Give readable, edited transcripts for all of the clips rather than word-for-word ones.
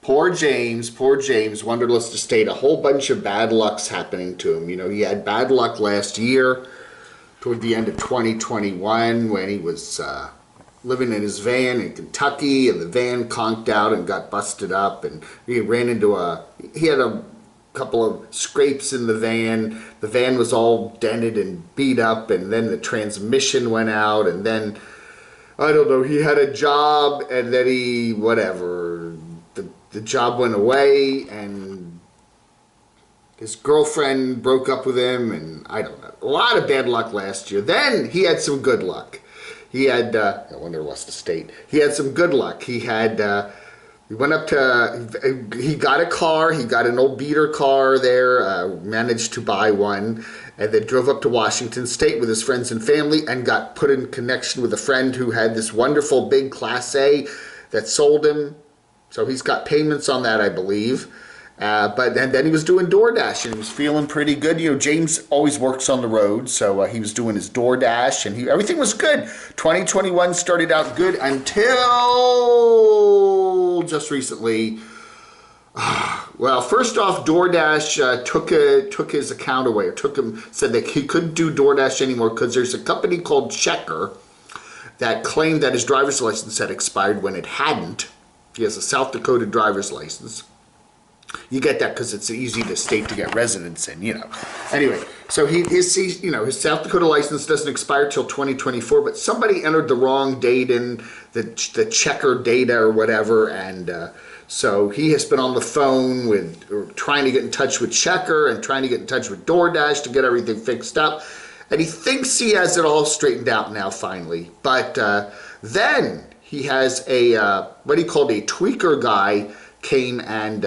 Poor James, Wanderlust Estate, a whole bunch of bad luck's happening to him. You know, he had bad luck last year, toward the end of 2021, when he was living in his van in Kentucky, and the van conked out and got busted up, and he ran into he had a couple of scrapes in the van. The van was all dented and beat up, and then the transmission went out, and then, I don't know, he had a job, and then the job went away, and his girlfriend broke up with him, and I don't know. A lot of bad luck last year. Then he had some good luck. He had, Wanderlust Estate. He had some good luck. He had, he went up to, he got a car. He got an old beater car there, managed to buy one, and then drove up to Washington State with his friends and family and got put in connection with a friend who had this wonderful big Class A that sold him. So he's got payments on that, I believe. But then he was doing Doordash, and he was feeling pretty good. You know, James always works on the road, so he was doing his Doordash, and everything was good. 2021 started out good until just recently. Well, first off, Doordash took his account away, or said that he couldn't do Doordash anymore because there's a company called Checker that claimed that his driver's license had expired when it hadn't. He has a South Dakota driver's license. You get that because it's easy to state to get residence in, you know. Anyway, so his South Dakota license doesn't expire till 2024, but somebody entered the wrong date in the checker data or whatever, and so he has been on the phone trying to get in touch with Checker and trying to get in touch with Doordash to get everything fixed up, and he thinks he has it all straightened out now finally. But then he has what he called a tweaker guy came and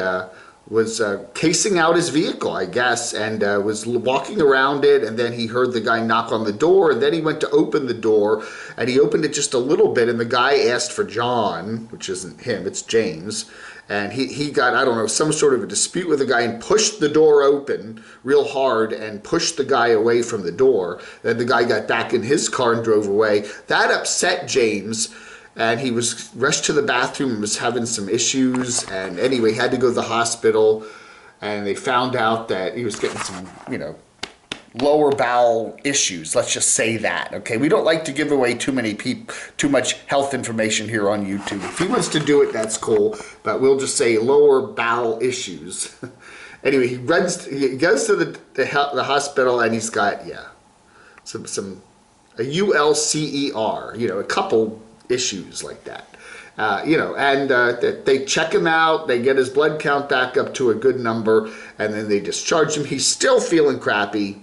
was casing out his vehicle, I guess, and was walking around it, and then he heard the guy knock on the door, and then he went to open the door, and he opened it just a little bit, and the guy asked for John, which isn't him, it's James, and he got, I don't know, some sort of a dispute with the guy and pushed the door open real hard and pushed the guy away from the door. Then the guy got back in his car and drove away. That upset James, and he was rushed to the bathroom and was having some issues, and anyway, had to go to the hospital, and they found out that he was getting some, lower bowel issues. Let's just say that, okay? We don't like to give away too much health information here on YouTube. If he wants to do it, that's cool, but we'll just say lower bowel issues. Anyway, he goes to the hospital, and he's got, a ULCER, a couple issues like that, and they check him out, they get his blood count back up to a good number, and then they discharge him. He's still feeling crappy.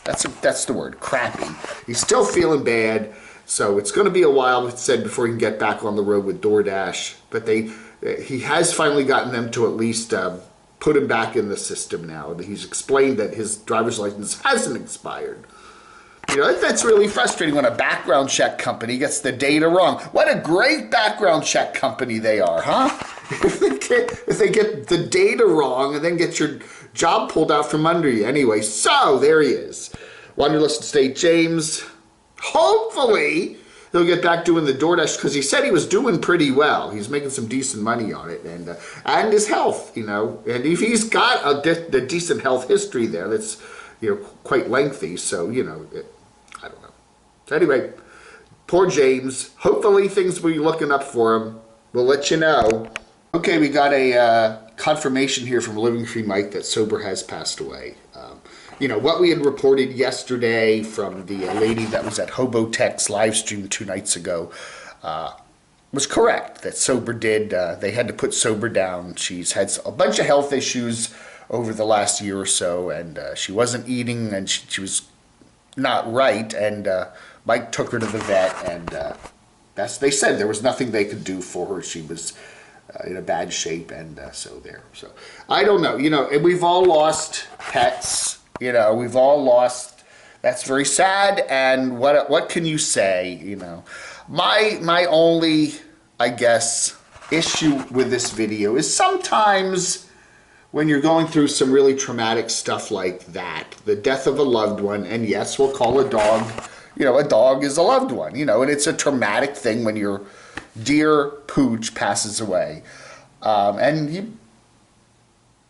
That's the word, crappy. He's still feeling bad, so it's going to be a while, it said, before he can get back on the road with Doordash, but he has finally gotten them to at least put him back in the system now. He's explained that his driver's license hasn't expired. That's really frustrating when a background check company gets the data wrong. What a great background check company they are, huh? If they get the data wrong and then get your job pulled out from under you. Anyway, so there he is. Wanderlust Estate James. Hopefully, he'll get back doing the Doordash, because he said he was doing pretty well. He's making some decent money on it, and his health, and if he's got a decent health history there, that's quite lengthy. So I don't know. So anyway, poor James. Hopefully things will be looking up for him. We'll let you know. Okay, we got a confirmation here from Living Free Mike that Sober has passed away. What we had reported yesterday from the lady that was at Hobotech's live stream 2 nights ago was correct. That Sober they had to put Sober down. She's had a bunch of health issues over the last year or so, and she wasn't eating, and she was not right, and Mike took her to the vet, and they said there was nothing they could do for her. She was in a bad shape, and so I don't know, and we've all lost pets, we've all lost, that's very sad, and what can you say, my only, I guess, issue with this video is sometimes when you're going through some really traumatic stuff like that, the death of a loved one, and yes, we'll call a dog, a dog is a loved one, and it's a traumatic thing when your dear pooch passes away. and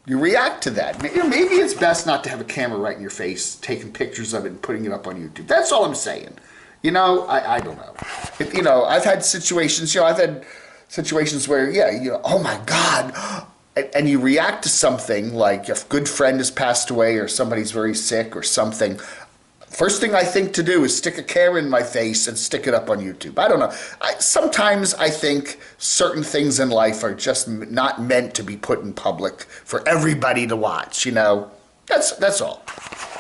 you react to that. Maybe it's best not to have a camera right in your face, taking pictures of it and putting it up on YouTube. That's all I'm saying. You know, I don't know. You know, I've had situations, you know, I've had situations where, yeah, you know, oh my God, and you react to something like if a good friend has passed away or somebody's very sick or something. First thing I think to do is stick a camera in my face and stick it up on YouTube. I don't know. Sometimes I think certain things in life are just not meant to be put in public for everybody to watch, you know. That's all.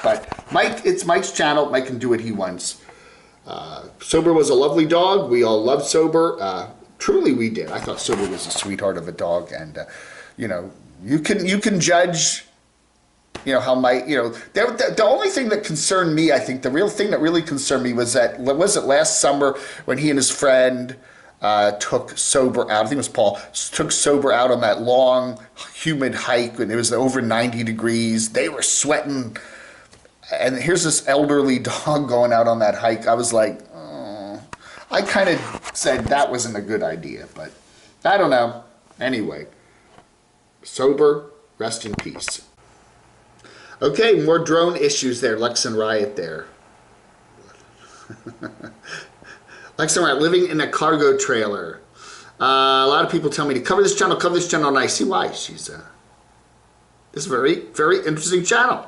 But Mike, it's Mike's channel. Mike can do what he wants. Sober was a lovely dog. We all loved Sober. Truly we did. I thought Sober was a sweetheart of a dog. And, you know, you can judge... You know, how you know, the only thing that concerned me, I think, the real thing that really concerned me was that, was it last summer when he and his friend took Sober out, I think it was Paul, took Sober out on that long, humid hike when it was over 90 degrees. They were sweating, and here's this elderly dog going out on that hike. I was like, oh. I kind of said that wasn't a good idea, but I don't know. Anyway, Sober, rest in peace. Okay, more drone issues there. Lex and Riot there. Lex and Riot, living in a cargo trailer. A lot of people tell me to cover this channel, and I see why. She's this is a very, very interesting channel.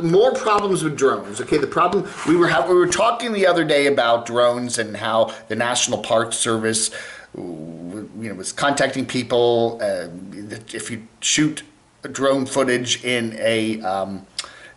More problems with drones. Okay, the problem we were talking the other day about drones and how the National Park Service, you know, was contacting people. If you shoot drone footage in a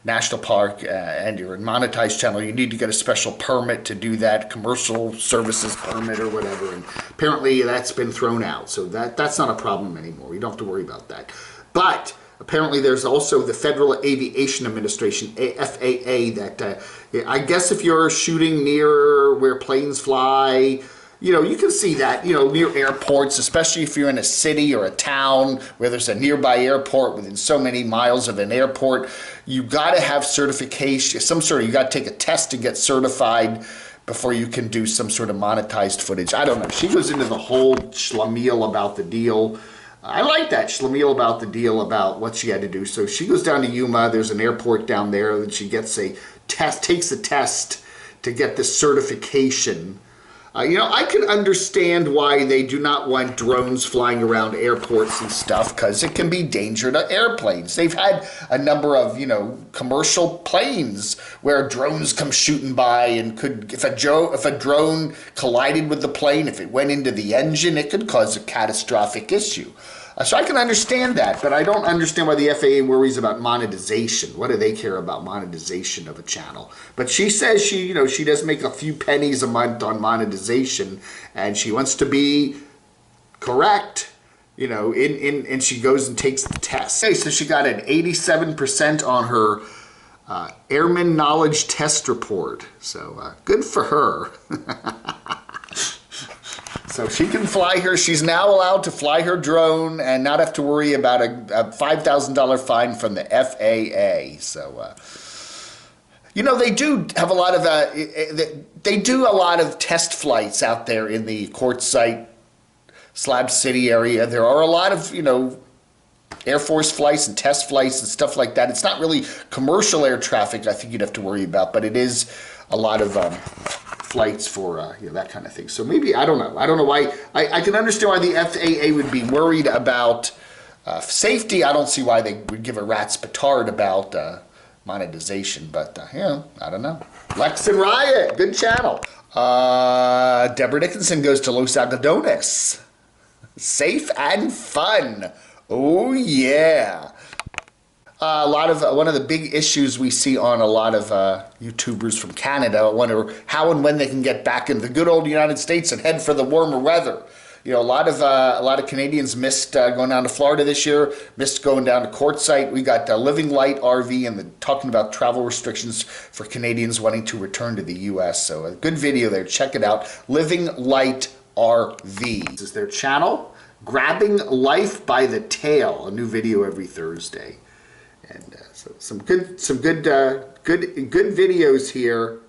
national park and you're a monetized channel, you need to get a special permit to do that, commercial services permit or whatever, and apparently that's been thrown out, so that's not a problem anymore. You don't have to worry about that. But apparently there's also the Federal Aviation Administration, FAA, that I guess if you're shooting near where planes fly, you know, you can see that, you know, near airports, especially if you're in a city or a town where there's a nearby airport within so many miles of an airport, you got to have certification, you got to take a test to get certified before you can do some sort of monetized footage. I don't know. She goes into the whole schlemiel about the deal. I like that schlemiel about the deal about what she had to do. So she goes down to Yuma. There's an airport down there, and she gets a test, takes a test to get the certification. You know, I can understand why they do not want drones flying around airports and stuff, because it can be danger to airplanes. They've had a number of, you know, commercial planes where drones come shooting by and could, if a drone collided with the plane, if it went into the engine, it could cause a catastrophic issue. So I can understand that, but I don't understand why the FAA worries about monetization. What do they care about monetization of a channel? But she says she does make a few pennies a month on monetization, and she wants to be correct, you know, and she goes and takes the test. Okay, so she got an 87% on her Airman Knowledge Test Report. So good for her. So she can fly her, she's now allowed to fly her drone and not have to worry about a $5,000 fine from the FAA. So, you know, they do have a lot of, they do a lot of test flights out there in the Quartzsite, Slab City area. There are a lot of, you know, Air Force flights and test flights and stuff like that. It's not really commercial air traffic I think you'd have to worry about, but it is a lot of flights for you know, that kind of thing. So maybe, I don't know why. I can understand why the FAA would be worried about safety. I don't see why they would give a rat's petard about monetization, but yeah, I don't know. Lex and Riot, good channel. Deborah Dickinson goes to Los Algodones. Safe and fun. Oh yeah. One of the big issues we see on a lot of YouTubers from Canada, I wonder how and when they can get back into the good old United States and head for the warmer weather. You know, a lot of Canadians missed going down to Florida this year, missed going down to Quartzsite. We got Living Light RV and talking about travel restrictions for Canadians wanting to return to the U.S. So a good video there. Check it out. Living Light RV. This is their channel. Grabbing Life by the Tail. A new video every Thursday. And so some good videos here.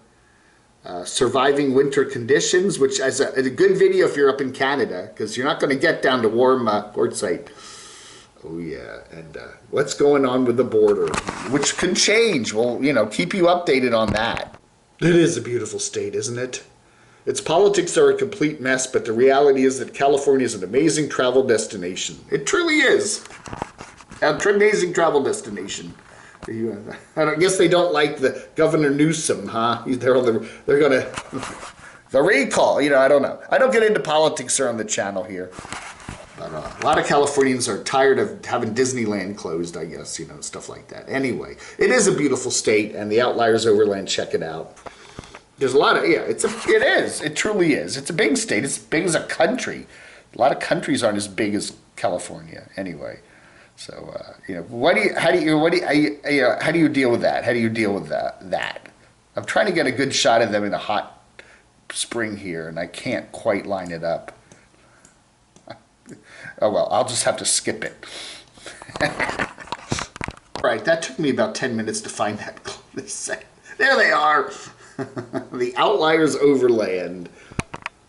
surviving winter conditions, which is a good video if you're up in Canada, because you're not going to get down to warm quartzite. Oh yeah, and what's going on with the border, which can change. Well, you know, keep you updated on that. It is a beautiful state, isn't it? Its politics are a complete mess, but the reality is that California is an amazing travel destination. It truly is. An amazing travel destination. I guess they don't like the Governor Newsom, huh? They're gonna the recall. You know, I don't know. I don't get into politics here on the channel here. But a lot of Californians are tired of having Disneyland closed, I guess, you know, stuff like that. Anyway, it is a beautiful state, and the Outliers Overland, check it out. There's a lot of, yeah, it is. It truly is. It's a big state. It's big as a country. A lot of countries aren't as big as California, anyway. So, you know, how do you deal with that? How do you deal with that? I'm trying to get a good shot of them in a hot spring here, and I can't quite line it up. Oh well, I'll just have to skip it. Right, that took me about 10 minutes to find that. There they are. The Outliers Overland.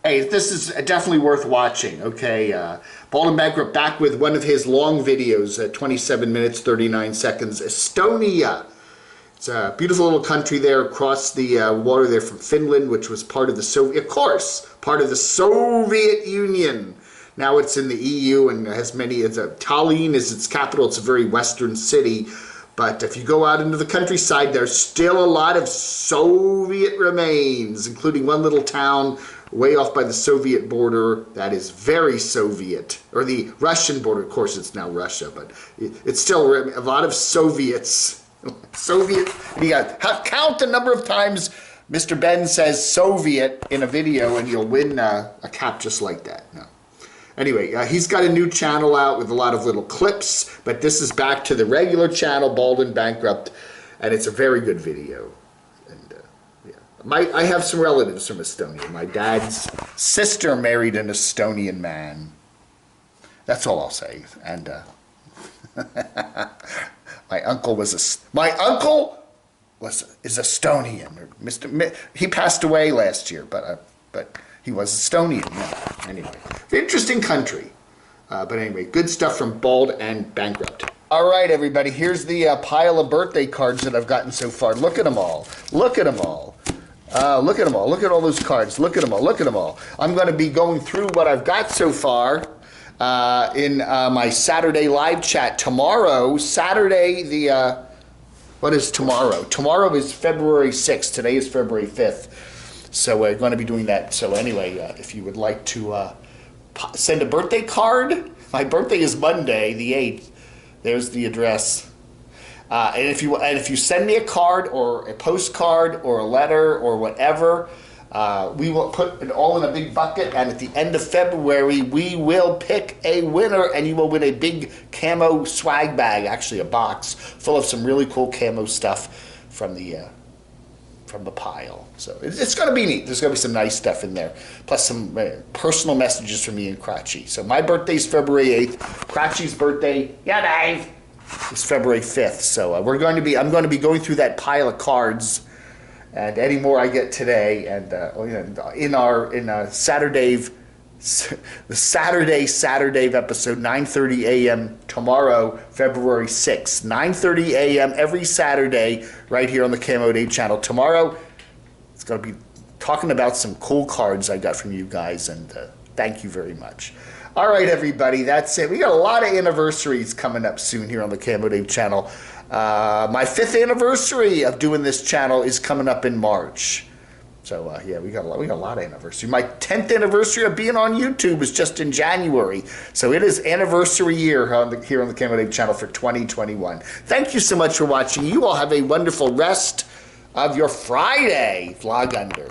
Hey, this is definitely worth watching, okay? Bald and Bankrupt back with one of his long videos at 27 minutes, 39 seconds. Estonia. It's a beautiful little country there across the water there from Finland, which was part of the Soviet, of course, part of the Soviet Union. Now it's in the EU and has many, Tallinn is its capital. It's a very western city. But if you go out into the countryside, there's still a lot of Soviet remains, including one little town way off by the Soviet border that is very Soviet. Or the Russian border, of course it's now Russia, but it's still a lot of Soviets. Soviet, count the number of times Mr. Ben says Soviet in a video and you'll win a cap just like that. No. Anyway, he's got a new channel out with a lot of little clips, but this is back to the regular channel, Bald and Bankrupt, and it's a very good video. And yeah, I have some relatives from Estonia. My dad's sister married an Estonian man. That's all I'll say. And my uncle is Estonian. He passed away last year, but he was Estonian. Yeah. Anyway, interesting country. But anyway, good stuff from Bald and Bankrupt. All right, everybody. Here's the pile of birthday cards that I've gotten so far. Look at them all. Look at them all. Look at them all. Look at all those cards. Look at them all. Look at them all. I'm going to be going through what I've got so far in my Saturday live chat tomorrow. Saturday, what is tomorrow? Tomorrow is February 6th. Today is February 5th. So we're going to be doing that. So anyway, if you would like to send a birthday card, my birthday is Monday, the 8th. There's the address. And if you send me a card or a postcard or a letter or whatever, we will put it all in a big bucket. And at the end of February, we will pick a winner, and you will win a big camo swag bag, actually a box full of some really cool camo stuff from the pile. So it's going to be neat. There's going to be some nice stuff in there, plus some personal messages from me and Cratchy. So my birthday's February 8th. Cratchy's birthday, yeah, Dave, is February 5th. So I'm going to be going through that pile of cards, and any more I get today, and in Saturday episode, 9:30 a.m. tomorrow, February 6th. 9:30 a.m. every Saturday, right here on the camodave channel. Tomorrow, it's going to be talking about some cool cards I got from you guys, and thank you very much. All right, everybody, that's it. We got a lot of anniversaries coming up soon here on the camodave channel. My 5th anniversary of doing this channel is coming up in March. So yeah, we got a lot of anniversary. My 10th anniversary of being on YouTube is just in January. So it is anniversary year here on the camodave channel for 2021. Thank you so much for watching. You all have a wonderful rest of your Friday. Vlog under.